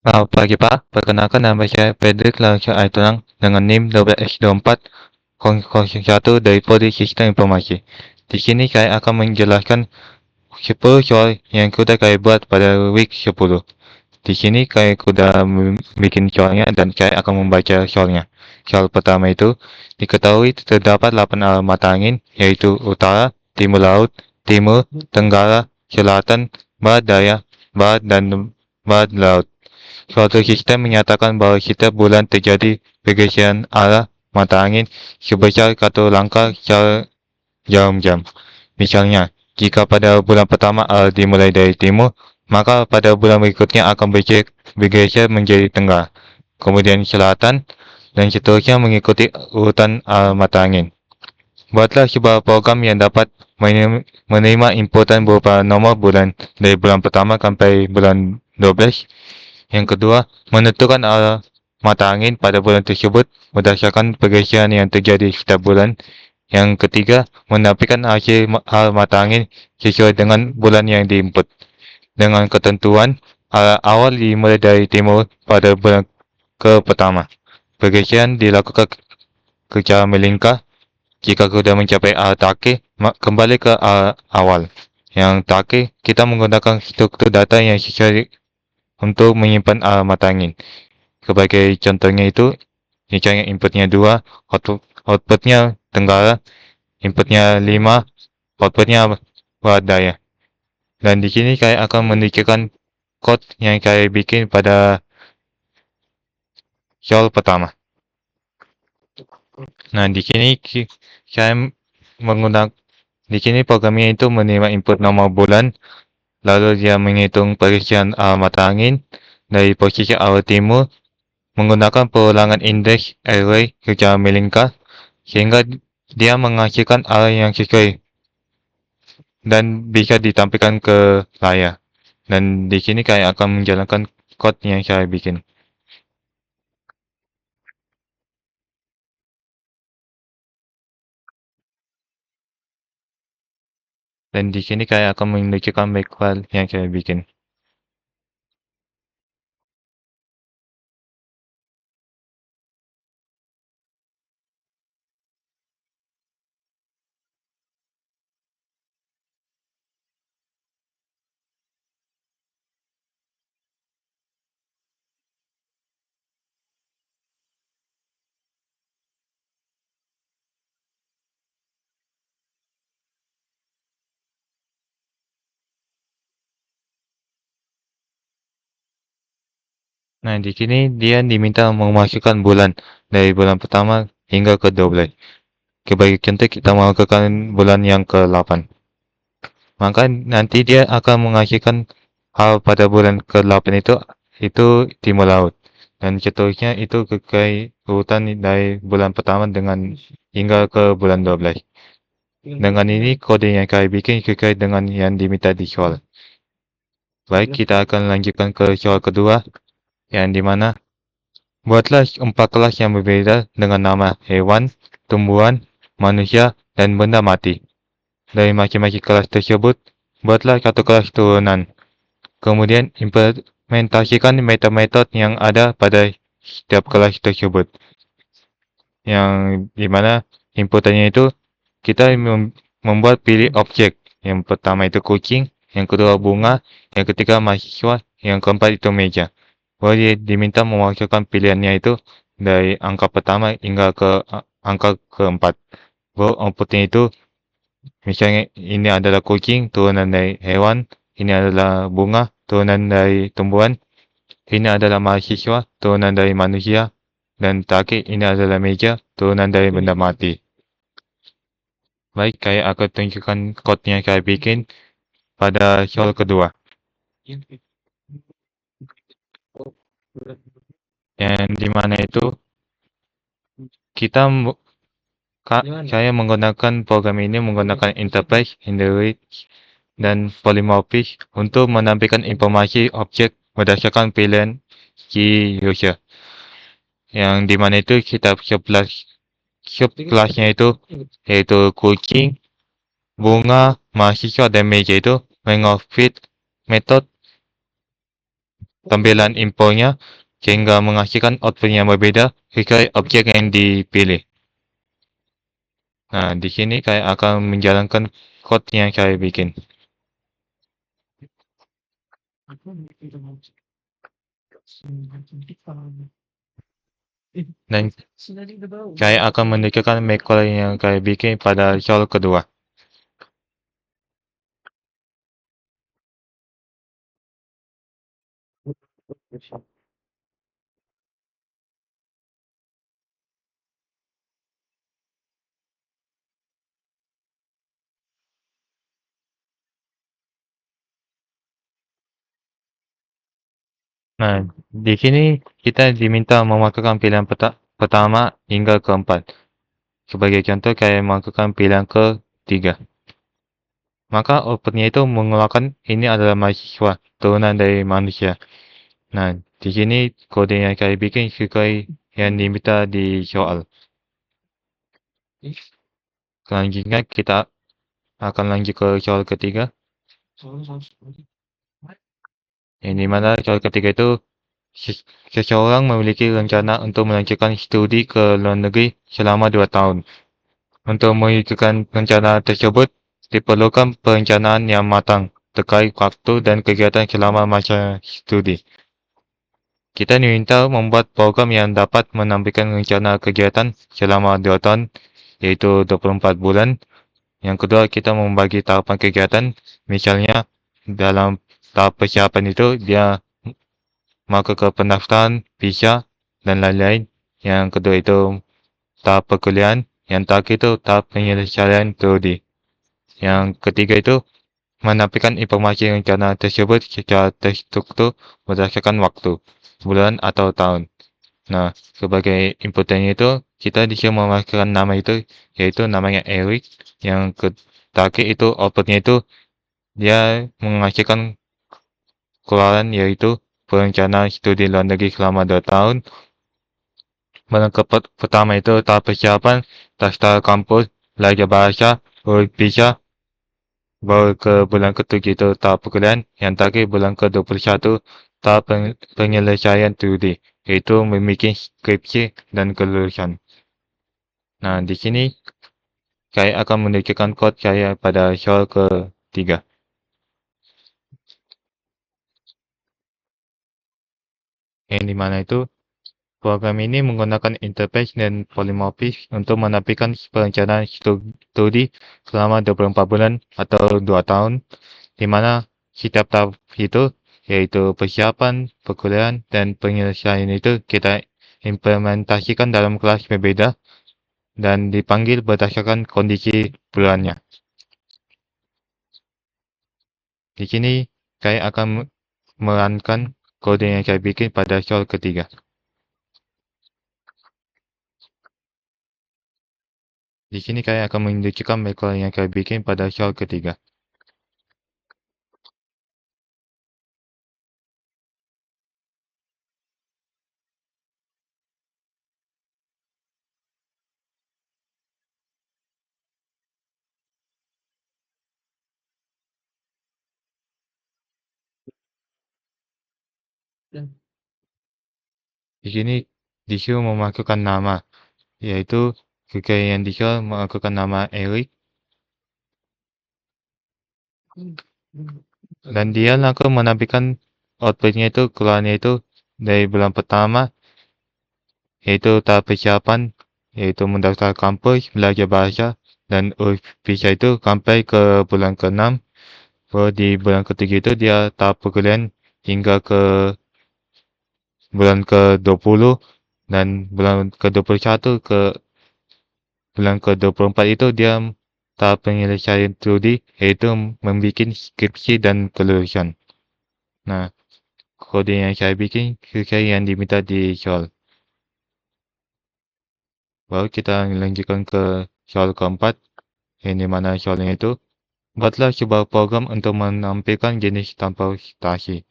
Selamat pagi Pak, perkenalkan nama saya Fredrik Larsyah Aitulang dengan NIM 12S2401 dari Prodi Sistem Informasi. Di sini saya akan menjelaskan 10 soal yang sudah saya buat pada week 10. Di sini saya sudah bikin soalnya dan saya akan membaca soalnya. Soal pertama itu, diketahui terdapat 8 arah mata angin, yaitu utara, timur laut, timur, tenggara, selatan, barat daya, barat dan barat laut. Suatu sistem menyatakan bahwa setiap bulan terjadi pergeseran arah mata angin sebesar 1 langkah secara jam-jam. Misalnya, jika pada bulan pertama arah dimulai dari timur, maka pada bulan berikutnya akan bergeser menjadi tenggara, kemudian selatan, dan seterusnya mengikuti urutan arah mata angin. Buatlah sebuah program yang dapat menerima inputan berupa nomor bulan dari bulan pertama sampai bulan 12. Yang kedua, menentukan arah mata angin pada bulan tersebut berdasarkan pergeseran yang terjadi setiap bulan. Yang ketiga, menampilkan hasil arah mata angin sesuai dengan bulan yang diinput. Dengan ketentuan, arah awal dimulai dari timur pada bulan pertama. Pergeseran dilakukan secara melingkar. Jika sudah mencapai arah terakhir, kembali ke arah awal. Yang terakhir, kita menggunakan struktur data yang sesuai untuk menyimpan arah mata angin. Sebagai contohnya itu, misalnya inputnya 2, outputnya tenggara, inputnya 5, outputnya barat daya. Dan di sini saya akan menunjukkan code yang saya bikin pada soal pertama. Nah, di sini saya menggunakan programnya itu menerima input nomor bulan, lalu dia menghitung pergeseran arah mata angin dari posisi arah timur menggunakan perulangan indeks array secara melingkar sehingga dia menghasilkan arah yang sesuai dan bisa ditampilkan ke layar. Dan di sini saya akan menjalankan code yang saya bikin. Dan di sini saya akan menunjukkan backfile yang saya bikin. Nah, di sini dia diminta memasukkan bulan dari bulan pertama hingga ke 12. Sebagai contoh kita melakukan bulan yang ke-8. Maka nanti dia akan menghasilkan hal pada bulan ke-8 itu timur laut. Dan seterusnya itu urutan dari bulan pertama dengan hingga ke bulan 12. Dengan ini kode yang saya bikin sesuai dengan yang diminta di soal. Baik, kita akan lanjutkan ke soal kedua, yang dimana buatlah 4 kelas yang berbeda dengan nama hewan, tumbuhan, manusia, dan benda mati. Dari masing-masing kelas tersebut, buatlah satu kelas turunan. Kemudian implementasikan metode-metode yang ada pada setiap kelas tersebut. Yang dimana inputannya itu kita membuat pilih objek. Yang pertama itu kucing, yang kedua bunga, yang ketiga mahasiswa, yang keempat itu meja. Bahwa dia diminta memasukkan pilihannya itu dari angka pertama hingga ke angka keempat. Bahwa outputnya itu misalnya ini adalah kucing, turunan dari hewan, ini adalah bunga, turunan dari tumbuhan, ini adalah mahasiswa, turunan dari manusia, dan terakhir ini adalah meja, turunan dari benda mati. Baik, saya akan tunjukkan code yang saya bikin pada soal kedua. Yang dimana itu kita saya menggunakan program ini menggunakan interface, inherit, dan polymorphic untuk menampilkan informasi objek berdasarkan pilihan key user. Yang dimana itu kita subclassnya itu yaitu kucing, bunga, mahasiswa, dan meja itu mengofit metode tampilan infonya sehingga menghasilkan output yang berbeda sesuai objek yang dipilih. Nah, di sini saya akan menjalankan code yang saya bikin. Dan saya akan menunjukkan macro yang saya bikin pada soal kedua. Nah, di sini kita diminta memasukkan pilihan pertama hingga keempat. Sebagai contoh, saya masukkan pilihan ketiga. Maka outputnya itu mengeluarkan ini adalah mahasiswa, turunan dari manusia. Nah, di sini kode yang saya bikin sesuai yang diminta di soal. Selanjutnya kita akan lanjut ke soal ketiga. Yang dimana soal ketiga itu seseorang memiliki rencana untuk melanjutkan studi ke luar negeri selama 2 tahun. Untuk mewujudkan rencana tersebut, diperlukan perencanaan yang matang terkait waktu dan kegiatan selama masa studi. Kita diminta membuat program yang dapat menampilkan rencana kegiatan selama 2 tahun, yaitu 24 bulan. Yang kedua, kita membagi tahapan kegiatan, misalnya dalam tahap persiapan itu dia masuk ke pendaftaran, visa, dan lain-lain. Yang kedua itu tahap perkuliahan, yang terakhir itu tahap penyelesaian teori. Yang ketiga itu menampilkan informasi rencana tersebut secara terstruktur berdasarkan waktu, bulan atau tahun. Nah, sebagai inputannya itu kita disuruh memasukkan nama itu, yaitu namanya Eric. Yang terakhir itu outputnya itu dia menghasilkan keluaran yaitu perencanaan studi luar negeri selama 2 tahun. Melengkap pertama itu tahap persiapan, daftar kampus, belajar bahasa, visa, baru ke bulan ke-7 itu tahap perkuliahan, yang terakhir bulan ke-21 tahap penyelesaian studi, yaitu membuat skripsi dan kelulusan. Nah, di sini saya akan menunjukkan kode saya pada soal ketiga. Yang dimana itu program ini menggunakan interface dan polimorfis untuk menampilkan perencanaan studi selama 24 bulan atau 2 tahun, di mana setiap tahap itu, yaitu persiapan, perkuliahan, dan penyelesaian itu kita implementasikan dalam kelas berbeda dan dipanggil berdasarkan kondisi bulannya. Di sini saya akan merankan kode yang saya bikin pada soal ketiga. Di sini saya akan menunjukkan macro yang saya bikin pada soal ketiga. Di sini disuruh memasukkan nama, yaitu jika yang disuruh memasukkan nama Eric, dan dia langsung menampilkan outputnya itu keluarnya itu dari bulan pertama, yaitu tahap persiapan, yaitu mendaftar kampus, belajar bahasa, dan visa itu sampai ke bulan ke-6. Baru di bulan ke-7 itu dia tahap perkuliahan hingga ke bulan ke-20, dan bulan ke-21 ke bulan ke-24 itu dia tahap penyelesaian studi, yaitu membuat skripsi dan kelulusan. Nah, kode yang saya bikin sesuai yang diminta di soal. Baru kita lanjutkan ke soal keempat, yang dimana soalnya itu buatlah sebuah program untuk menampilkan jenis transportasi.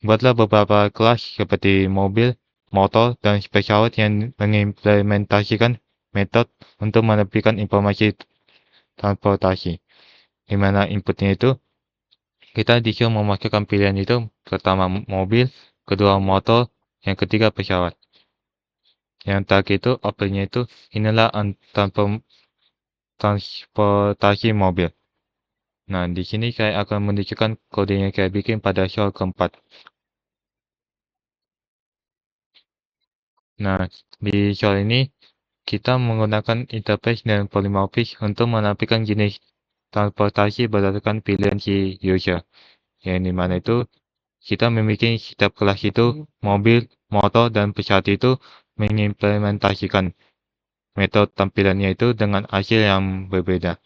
Buatlah beberapa kelas seperti mobil, motor, dan pesawat yang mengimplementasikan metode untuk menampilkan informasi transportasi, di mana inputnya itu Kita disuruh memasukkan pilihan itu, pertama mobil, kedua motor, yang ketiga pesawat. Yang terakhir itu opsinya itu inilah transportasi mobil. Nah, di sini saya akan menunjukkan kode yang saya bikin pada soal keempat. Nah, di soal ini kita menggunakan interface dan polymorphic untuk menampilkan jenis transportasi berdasarkan pilihan si user. Yang dimana itu kita memiliki setiap kelas itu mobil, motor, dan pesawat itu mengimplementasikan metode tampilannya itu dengan hasil yang berbeda.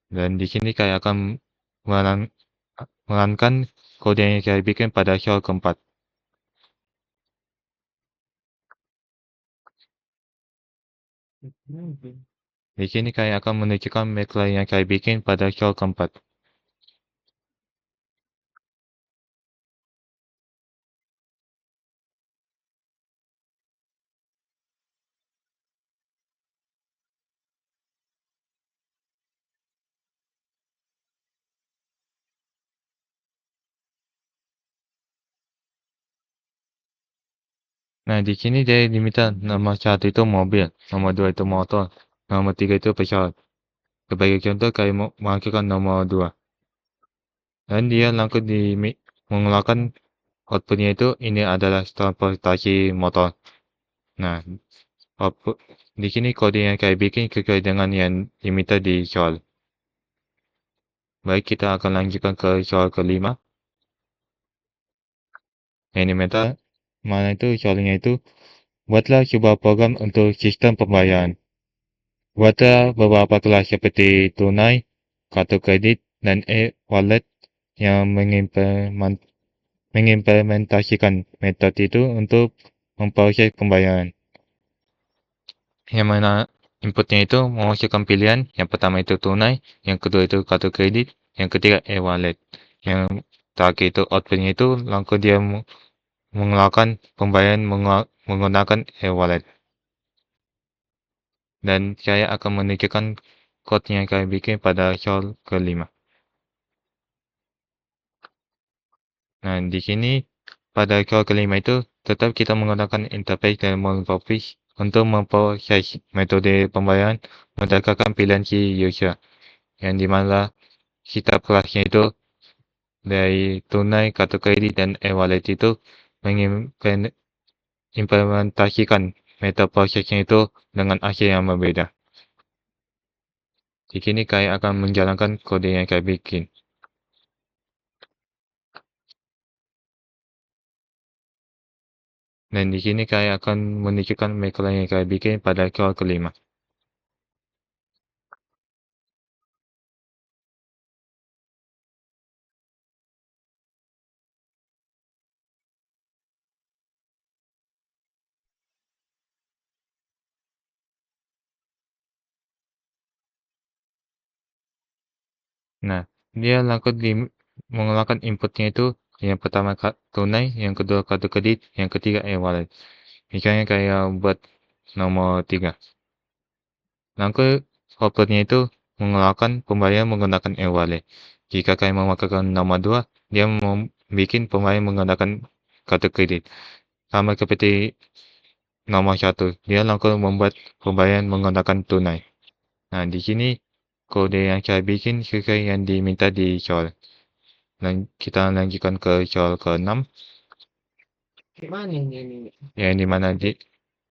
Dan di sini saya akan menerangkan kode yang saya bikin pada soal keempat. Di sini saya akan menunjukkan macro yang saya bikin pada soal keempat. Nah, di sini dia diminta nomor 1 itu mobil, nomor 2 itu motor, nomor 3 itu pesawat. Sebagai contoh, saya mau masukkan nomor 2. Dan dia langsung mengeluarkan outputnya itu ini adalah transportasi motor. Nah, output di sini kode yang saya bikin sesuai dengan yang diminta di soal. Baik, kita akan lanjutkan ke soal kelima. Yang diminta mana itu soalnya itu buatlah sebuah program untuk sistem pembayaran. Buatlah beberapa kelas seperti tunai, kartu kredit, dan e-wallet yang mengimplementasikan metode itu untuk memproses pembayaran. Yang mana inputnya itu memasukkan pilihan, yang pertama itu tunai, yang kedua itu kartu kredit, yang ketiga e-wallet. Yang terakhir itu outputnya itu langsung dia mengeluarkan pembayaran menggunakan e-wallet. Dan saya akan menunjukkan code yang saya bikin pada soal kelima. Nah, di sini pada soal kelima itu tetap kita menggunakan interface dan polymorphic untuk memproses metode pembayaran berdasarkan pilihan si user. Yang dimana setiap kelasnya itu dari tunai, kartu kredit, dan e-wallet itu mengimplementasikan metode prosesnya itu dengan hasil yang berbeda. Di sini saya akan menjalankan kode yang saya bikin. Dan di sini saya akan menunjukkan macro yang saya bikin pada soal kelima. Nah, dia langsung mengeluarkan inputnya itu yang pertama tunai, yang kedua kartu kredit, yang ketiga e-wallet. Misalnya kayak buat nomor 3. Langsung outputnya itu mengeluarkan pembayaran menggunakan e-wallet. Jika kalian memakai nomor 2, dia membuat pembayaran menggunakan kartu kredit. Sama seperti nomor 1, dia langsung membuat pembayaran menggunakan tunai. Nah, di sini kode yang saya bikin sesuai yang diminta di soal. Dan kita lanjutkan ke soal ke-6. Yang dimana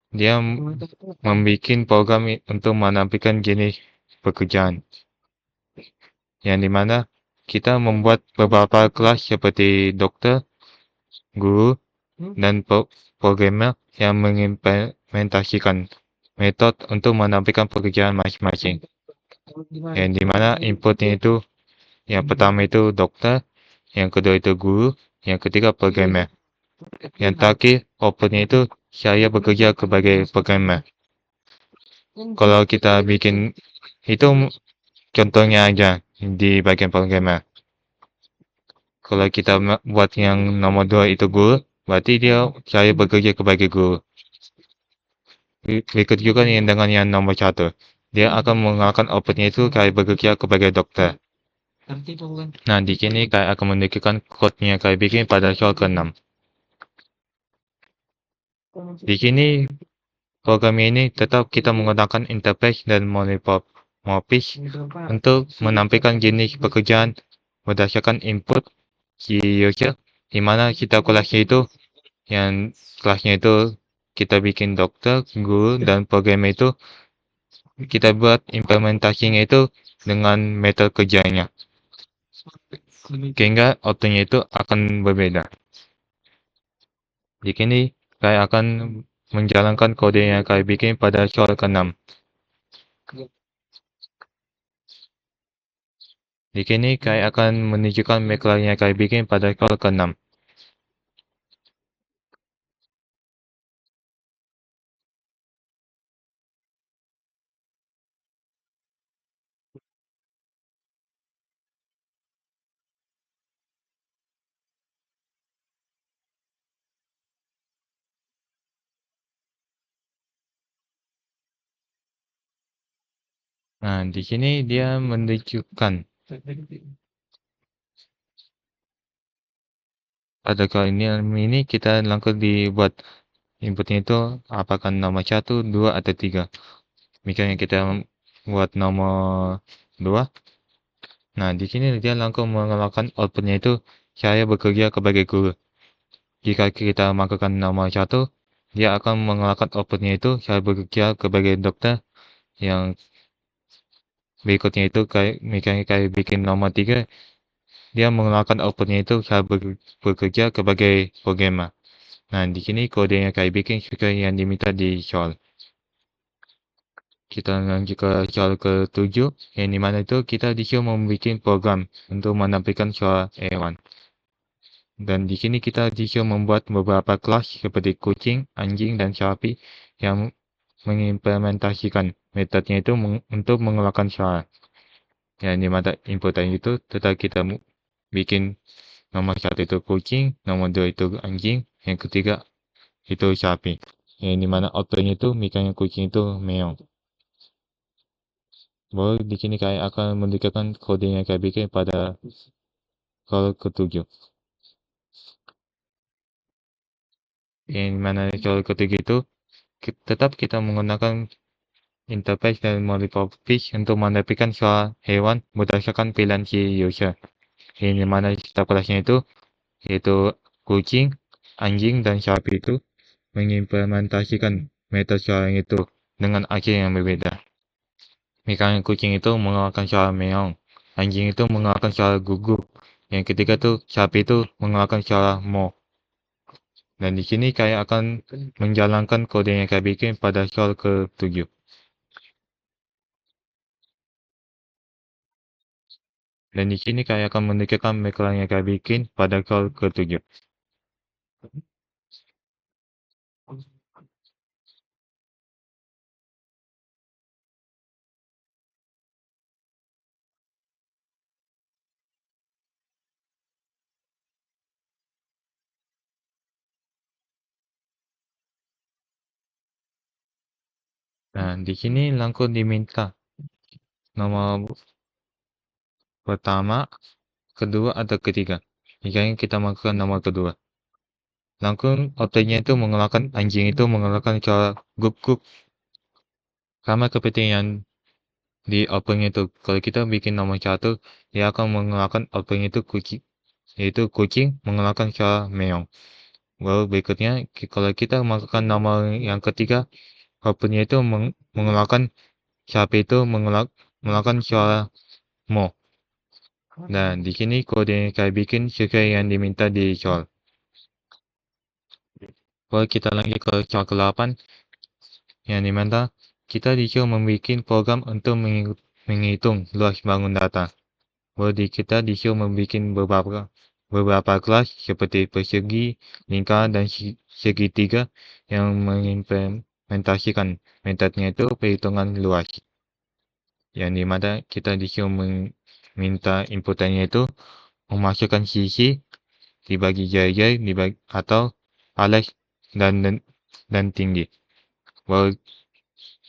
dia membuat program untuk menampilkan jenis pekerjaan. Yang dimana kita membuat beberapa kelas seperti dokter, guru, dan programmer yang mengimplementasikan metode untuk menampilkan pekerjaan masing-masing. Yang dimana inputnya itu yang pertama itu dokter, yang kedua itu guru, yang ketiga programmer. Yang terakhir outputnya itu saya bekerja sebagai programmer. Kalau kita bikin itu contohnya aja di bagian programmer. Kalau kita buat yang nomor 2 itu guru, berarti saya bekerja sebagai guru. Berikut juga yang dengan yang nomor 1. Dia akan mengeluarkan outputnya itu saya bekerja sebagai dokter. Nah, di sini saya akan menunjukkan kodenya saya bikin pada soal ke-6. Di sini program ini tetap kita menggunakan interface dan morphis untuk menampilkan jenis pekerjaan berdasarkan input si user, di mana kita kelasnya itu yang kelasnya itu kita bikin dokter, guru, dan program itu kita buat implementasinya itu dengan metode kerjanya, sehingga outputnya itu akan berbeda. Di sini saya akan menjalankan kode yang saya bikin pada soal ke-6. Di sini saya akan menunjukkan macro yang saya bikin pada soal ke-6. Nah, di sini dia menunjukkan pada kali ini kita langsung dibuat inputnya itu apakah nomor 1, 2, atau 3. Misalnya kita buat nomor 2. Nah, di sini dia langsung mengeluarkan outputnya itu saya bekerja sebagai guru. Jika kita masukkan nomor 1, dia akan mengeluarkan outputnya itu saya bekerja sebagai dokter. Yang berikutnya itu misalnya kayak bikin nomor 3, dia mengeluarkan outputnya itu saya bekerja sebagai programmer. Nah, di sini kode yang saya bikin sesuai yang diminta di soal. Kita lanjut ke soal ke-7, yang dimana itu kita disuruh membuat program untuk menampilkan soal hewan. Dan di sini kita disuruh membuat beberapa kelas seperti kucing, anjing, dan sapi yang mengimplementasikan metodenya itu untuk mengeluarkan soal. Yang dimana inputan itu tetap kita bikin nomor 1 itu kucing, nomor 2 itu anjing, yang ketiga itu sapi. Yang dimana outputnya itu misalnya kucing itu meong. Baru di sini saya akan menunjukkan kode yang saya bikin pada soal ke-7. Yang dimana soal ke-7 itu tetap kita menggunakan interface dan morphis untuk menampilkan soal hewan berdasarkan pilihan si user. Yang dimana setiap kelasnya itu yaitu kucing, anjing, dan sapi itu mengimplementasikan metode soal itu dengan hasil yang berbeda. Misalnya kucing itu mengeluarkan soal meong, anjing itu mengeluarkan soal gugup, yang ketiga tuh sapi itu mengeluarkan soal mo. Dan di sini saya akan menjalankan kode yang saya bikin pada soal ke-7. Dan di sini saya akan menunjukkan macro yang saya bikin pada soal ke-7. Nah, di sini langsung diminta nomor pertama, kedua, atau ketiga. Misalnya kita masukkan nomor kedua. Langsung outputnya itu mengeluarkan anjing itu mengeluarkan soal gup-gup. Sama seperti yang di outputnya itu. Kalau kita bikin nomor 1, dia akan mengeluarkan outputnya itu kucing. Yaitu kucing mengeluarkan soal meong. Lalu berikutnya, kalau kita masukkan nomor yang ketiga, outputnya itu mengeluarkan sapi itu mengeluarkan soal mo. Dan di sini kode yang saya bikin sesuai yang diminta di soal. Lalu kita lanjut ke soal ke-8, yang dimana kita disuruh membuat program untuk menghitung luas bangun data. Lalu kita disuruh membuat beberapa kelas seperti persegi, lingkar, dan segitiga yang mengimplementasikan metodenya itu perhitungan luas. Yang dimana kita disuruh meminta inputannya itu memasukkan sisi dibagi jari-jari atau alas dan tinggi. Baru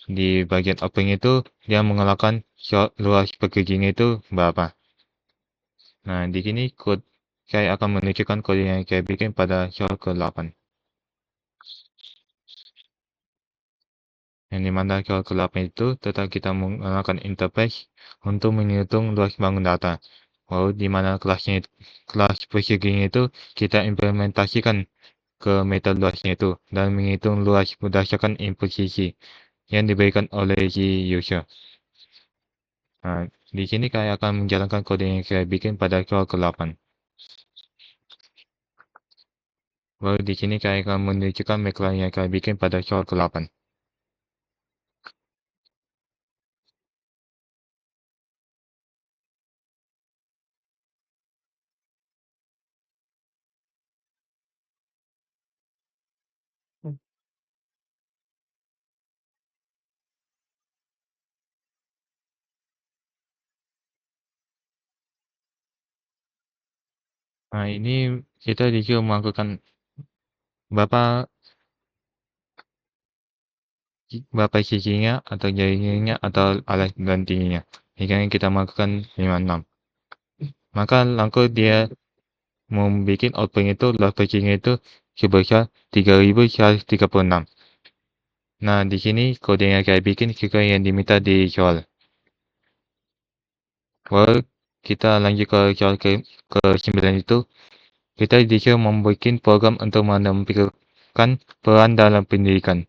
di bagian outputnya itu dia mengeluarkan luas pekerjanya itu berapa. Nah, di sini saya akan menunjukkan kode yang saya bikin pada soal ke-8. Yang dimana soal ke-8 itu tetap kita menggunakan interface untuk menghitung luas bangun data. Lalu di mana kelas persegi itu kita implementasikan ke metode luasnya itu dan menghitung luas berdasarkan input sisi yang diberikan oleh si user. Nah, di sini saya akan menjalankan kode yang saya bikin pada soal ke-8. Lalu di sini saya akan menunjukkan macro yang saya bikin pada soal ke-8. Nah, ini kita disuruh melakukan berapa sisinya atau jaringannya atau alas gantinya. Jika kita melakukan 56. Maka langsung dia membuat output itu luas persegi itu sebesar 3136. Nah, di sini kode yang saya bikin sesuai yang diminta di soal. Lalu kita lanjut ke soal ke-9 itu. Kita disuruh membuat program untuk menampilkan peran dalam pendidikan.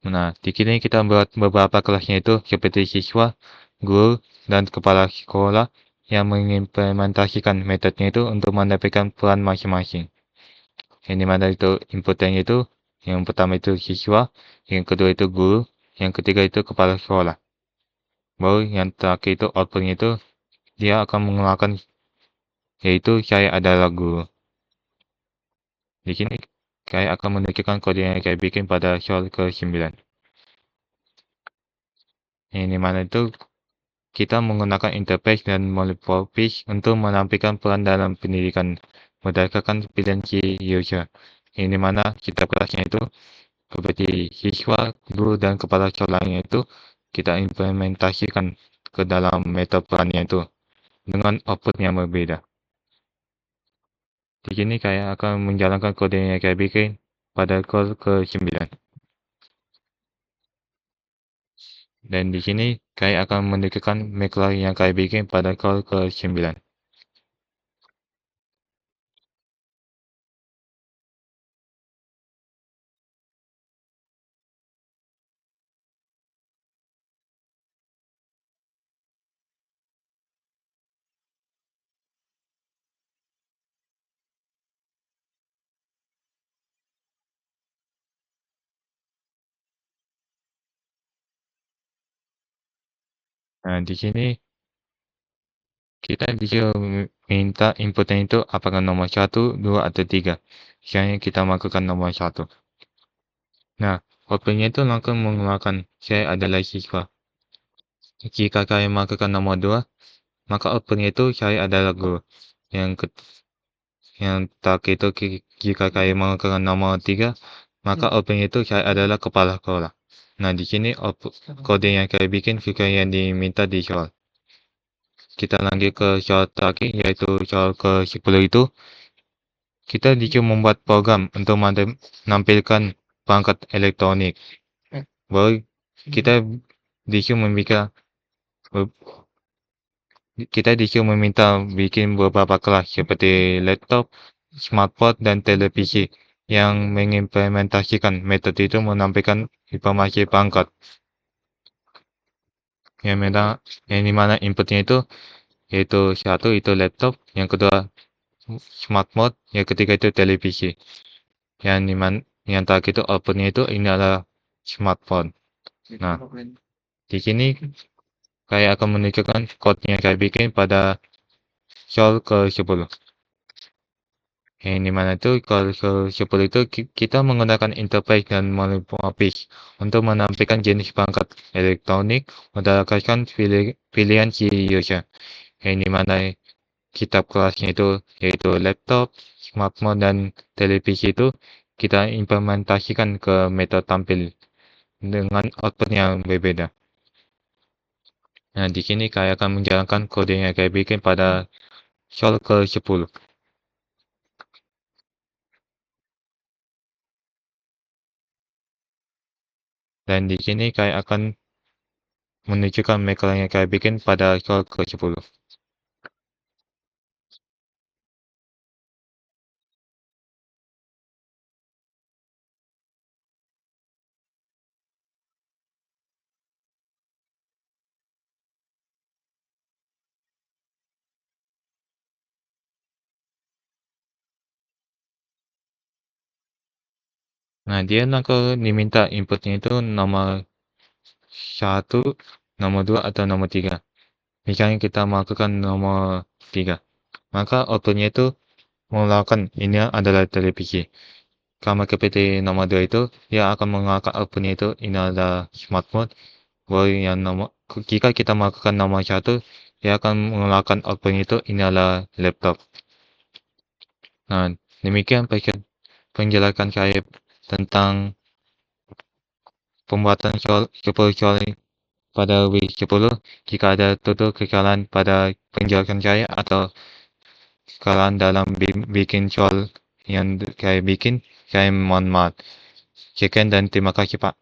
Nah, di sini kita buat beberapa kelasnya itu seperti siswa, guru, dan kepala sekolah yang mengimplementasikan metodenya itu untuk mendapatkan peran masing-masing. Yang dimana itu inputnya itu, yang pertama itu siswa, yang kedua itu guru, yang ketiga itu kepala sekolah. Baru yang terakhir itu outputnya itu dia akan mengeluarkan yaitu saya adalah guru. Di sini saya akan menunjukkan kode yang saya bikin pada soal ke-9. Yang dimana itu kita menggunakan interface dan multiple untuk menampilkan peran dalam pendidikan berdasarkan pilihan si user. Yang dimana kita kelasnya itu seperti siswa, guru, dan kepala sekolahnya itu kita implementasikan ke dalam metode perannya itu dengan output yang berbeda. Di sini saya akan menjalankan kode yang saya bikin pada call ke-9. Dan di sini saya akan menunjukkan macro yang saya bikin pada call ke-9. Nah, di sini kita bisa minta inputnya itu apakah nomor 1, 2, atau 3. Misalnya kita masukkan nomor 1. Nah, outputnya itu langsung mengeluarkan saya adalah siswa. Jika saya masukkan nomor 2, maka outputnya itu saya adalah guru. Yang terakhir itu jika saya masukkan nomor 3, maka outputnya itu saya adalah kepala sekolah. Nah, di sini kode yang saya bikin juga yang diminta di soal. Kita lanjut ke soal terakhir, yaitu soal ke-10 itu. Kita disuruh membuat program untuk menampilkan perangkat elektronik. Baru kita disuruh meminta bikin beberapa kelas seperti laptop, smartphone, dan televisi yang mengimplementasikan metode itu menampilkan informasi perangkat. Yang dimana inputnya itu yaitu satu itu laptop, yang kedua smartphone, yang ketiga itu televisi. Yang terakhir itu outputnya itu ini adalah smartphone. Nah, di sini saya akan menunjukkan code yang saya bikin pada soal ke-10. Yang dimana itu kalau ke-10 itu kita menggunakan interface dan multiple untuk menampilkan jenis perangkat elektronik berdasarkan pilihan si user. Yang dimana kitab kelasnya itu yaitu laptop, smartphone, dan televisi itu kita implementasikan ke metode tampil dengan output yang berbeda. Nah, di sini saya akan menjalankan kode yang saya bikin pada soal ke-10. Dan di sini saya akan menunjukkan makelar yang saya bikin pada soal ke-10. Nah, dia diminta inputnya itu nomor 1, nomor 2, atau nomor 3. Misalnya kita melakukan nomor 3. Maka outputnya itu mengeluarkan ini adalah televisi. Kalau kita pilih nomor 2 itu, dia akan mengeluarkan outputnya itu ini adalah smartphone. Baru yang jika kita melakukan nomor 1, dia akan mengeluarkan outputnya itu ini adalah laptop. Nah, demikian penjelasan saya tentang pembuatan soal pada week 10. Jika ada tutur kesalahan pada penjelasan saya atau kesalahan dalam bikin soal yang saya bikin, saya mohon maaf. Sekian dan terima kasih, Pak.